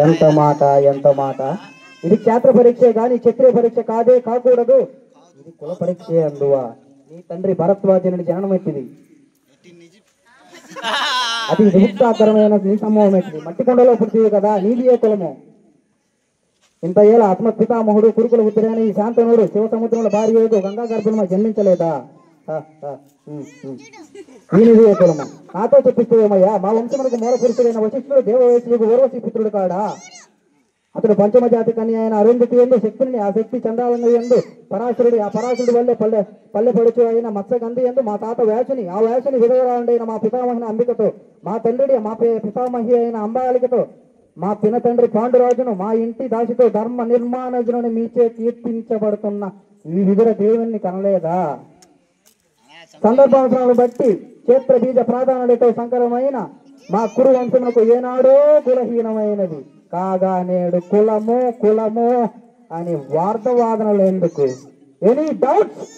ఎంత మాట ఎంత మాట. ఇది క్షేత్ర పరీక్ష గాని క్షత్రియ పరీక్ష కాదే కాకూడదు. ఇది కుల పరీక్ష అందువా. నీ తండ్రి భరద్వాజనుడి జననం ఎట్టిది, అది విముక్తాకరమైన నీ సమూహం ఎట్టిది. మట్టి కొండలో పుట్టింది కదా, నీది ఏ కులము. ఇంత ఏళ్ళ ఆత్మపితామహుడు కురుకుల ఉత్తరాని ఈ శాంతనుడు శివసముద్రంలో భార్య ఏదో గంగా గర్భులమా జన్మించలేదా. ఈయనది ఏ కులము. నాతో చెప్పిస్తేమయ్యా, మా వంశమునకు మూల పురుషుడైన వశిష్ఠుడు దేవవయసులకు ఊర్వశి పుత్రుడు కాడా. అతడు పంచమ జాతి కన్య అయిన అరుంధతి ఎందు శక్తిని, ఆ శక్తి చండాలని ఎందు పరాశరుడు, ఆ పరాశరుడు వల్లే పల్లె పడుచు అయిన మత్స్యగంధి ఎందు మా తాత వ్యాసుని, ఆ వ్యాసుని విధవరాండైన మా పితామహిన అంబికతో, మా తండ్రి మా పితామహి అయిన అంబాలికతో, మా పిన తండ్రి పాండురాజును, మా ఇంటి దాసితో ధర్మ నిర్మాణజుని మీచే కీర్తించబడుతున్న ఈ విధుల దేవుణ్ణి కనలేదా. సందర్భావసరాలను బట్టి క్షేత్ర బీజ ప్రాధాన్యతతో సంకరమైన మా కురు వంశమునకు ఏనాడో కులహీనమైనది కాగా నేడు కులము కులము అని వార్తవాదనలు ఎందుకు. Any doubts?